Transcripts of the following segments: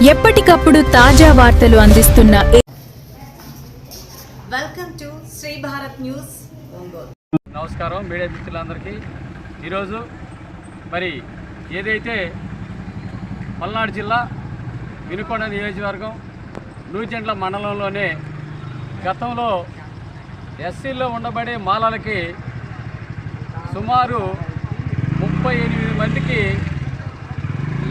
ఎప్పటికప్పుడు తాజా వార్తలు అందిస్తున్న welcome to Shri Bharat news Ongole. నమస్కారం మీడియా మిత్రులందరికీ. ఈరోజు మరి ఏదైతే పల్నాడు జిల్లా వినుకొండ నియోజకవర్గం నూజెండ్ల మండలంలోనే గతంలో ఎస్సీల్లో ఉండబడే మాలలకి సుమారు 38 మందికి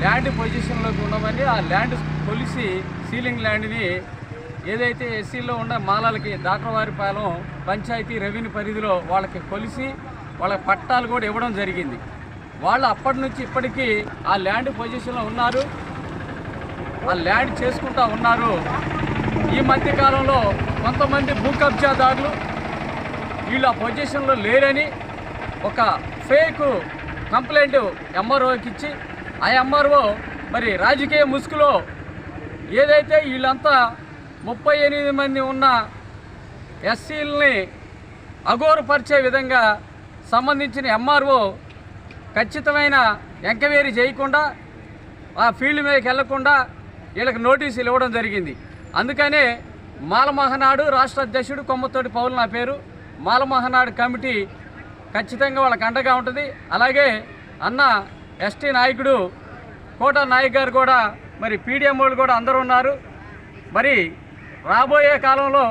ల్యాండ్ పొజిషన్లోకి ఉండమని ఆ ల్యాండ్ కొలిసి సీలింగ్ ల్యాండ్ని ఏదైతే ఎస్సీలో ఉన్న మాలలకి దాట్రవారిపాలెం పంచాయతీ రెవెన్యూ పరిధిలో వాళ్ళకి కొలిసి వాళ్ళ పట్టాలు కూడా ఇవ్వడం జరిగింది. వాళ్ళు అప్పటి నుంచి ఇప్పటికీ ఆ ల్యాండ్ పొజిషన్లో ఉన్నారు, ఆ ల్యాండ్ చేసుకుంటూ ఉన్నారు. ఈ మధ్యకాలంలో కొంతమంది భూ కబ్జాదారులు వీళ్ళు ఆ పొజిషన్లో లేరని ఒక ఫేక్ కంప్లైంట్ ఎంఆర్ఓకి ఇచ్చి ఆ ఎంఆర్ఓ మరి రాజకీయ ముసుగులో ఏదైతే వీళ్ళంతా 38 మంది ఉన్న ఎస్సీలని అఘోరపరిచే విధంగా సంబంధించిన ఎంఆర్ఓ ఖచ్చితమైన ఎంక్వైరీ చేయకుండా ఆ ఫీల్డ్ మీదకి వెళ్లకుండా వీళ్ళకి నోటీసులు ఇవ్వడం జరిగింది. అందుకనే మాలమహనాడు రాష్ట్ర అధ్యక్షుడు కొమ్మతోటి పౌలు నా పేరు. మాలమహనాడు కమిటీ ఖచ్చితంగా వాళ్ళకి అండగా ఉంటుంది. అలాగే అన్న ఎస్టీ నాయకుడు కోట నాయక్ గారు కూడా మరి పీడిఎం వాళ్ళు కూడా అందరూ ఉన్నారు. మరి రాబోయే కాలంలో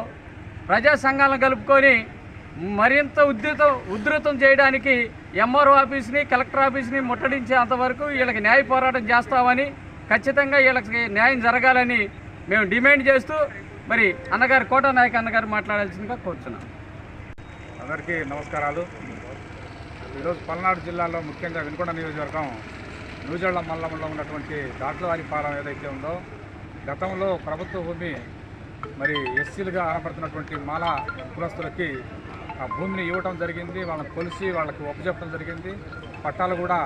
ప్రజా సంఘాలను కలుపుకొని మరింత ఉధృతం చేయడానికి ఎంఆర్ఓ ఆఫీస్ని కలెక్టర్ ఆఫీస్ని ముట్టడించే అంతవరకు వీళ్ళకి న్యాయ పోరాటం చేస్తామని, ఖచ్చితంగా వీళ్ళకి న్యాయం జరగాలని మేము డిమాండ్ చేస్తూ మరి అన్నగారు కోట నాయక్ అన్నగారు మాట్లాడాల్సిందిగా కోరుతున్నాం. అందరికీ నమస్కారాలు. ఈరోజు పల్నాడు జిల్లాలో ముఖ్యంగా వినుకొండ నియోజకవర్గం నూజెండ్ల మండలంలో ఉన్నటువంటి దాట్లవారిపాలెం ఏదైతే ఉందో గతంలో ప్రభుత్వ భూమి మరి ఎస్సీలుగా ఆనపడుతున్నటువంటి మాల కులస్తులకి ఆ భూమిని ఇవ్వటం జరిగింది. వాళ్ళని కొలిసి వాళ్ళకి ఒప్పచెప్పడం జరిగింది. పట్టాలు కూడా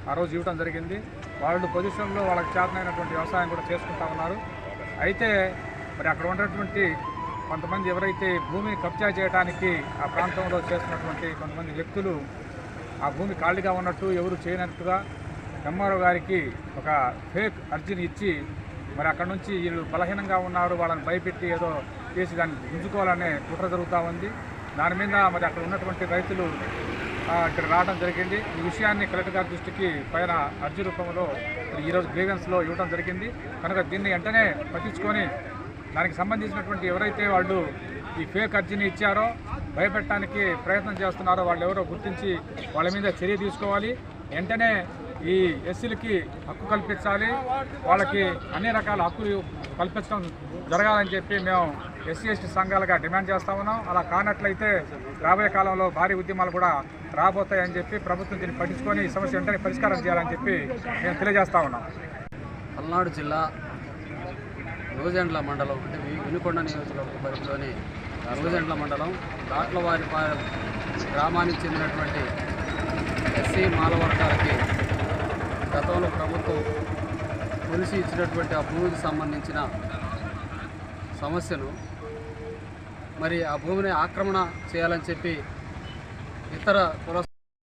ఆ రోజు ఇవ్వటం జరిగింది. వాళ్ళు పొజిషన్లో వాళ్ళకి చేతనైనటువంటి వ్యవసాయం కూడా చేసుకుంటా ఉన్నారు. అయితే మరి అక్కడ ఉన్నటువంటి కొంతమంది ఎవరైతే భూమిని కబ్జా చేయడానికి ఆ ప్రాంతంలో చేస్తున్నటువంటి కొంతమంది వ్యక్తులు ఆ భూమి ఖాళీగా ఉన్నట్టు ఎవరు చేయనట్టుగా ఎంఆర్ఓ గారికి ఒక ఫేక్ అర్జీని ఇచ్చి మరి అక్కడ నుంచి వీళ్ళు బలహీనంగా ఉన్నారు వాళ్ళని భయపెట్టి ఏదో చేసి దాన్ని గుంజుకోవాలనే కుట్ర జరుగుతూ ఉంది. దాని మీద మరి అక్కడ ఉన్నటువంటి రైతులు ఇక్కడ రావడం జరిగింది. ఈ విషయాన్ని కలెక్టర్ గారి దృష్టికి పైన అర్జీ రూపంలో ఈరోజు గ్రీవెన్స్లో ఇవ్వడం జరిగింది. కనుక దీన్ని వెంటనే పట్టించుకొని దానికి సంబంధించినటువంటి ఎవరైతే వాళ్ళు ఈ ఫేక్ అర్జీని ఇచ్చారో భయపెట్టడానికి ప్రయత్నం చేస్తున్నారో వాళ్ళు ఎవరో గుర్తించి వాళ్ళ మీద చర్య తీసుకోవాలి. వెంటనే ఈ ఎస్సీలకి హక్కు కల్పించాలి, వాళ్ళకి అన్ని రకాల హక్కులు కల్పించడం జరగాలని చెప్పి మేము ఎస్సీ ఎస్టీ సంఘాలుగా డిమాండ్ చేస్తా ఉన్నాం. అలా కానట్లయితే రాబోయే కాలంలో భారీ ఉద్యమాలు కూడా రాబోతాయని చెప్పి ప్రభుత్వం దీన్ని పట్టించుకొని ఈ సమస్య వెంటనే పరిష్కారం చేయాలని చెప్పి మేము తెలియజేస్తా ఉన్నాం. పల్నాడు జిల్లా నూజెండ్ల మండలం అంటే వినుకొండ నియోజకవర్గ పరిధిలోని నూజెండ్ల మండలం దాట్లవారిపాలెం గ్రామానికి చెందినటువంటి ఎస్సీ మాల వర్గాలకి గతంలో ప్రభుత్వం కొలిసి ఇచ్చినటువంటి ఆ భూమికి సంబంధించిన సమస్యను మరి ఆ భూమిని ఆక్రమణ చేయాలని చెప్పి ఇతర కుల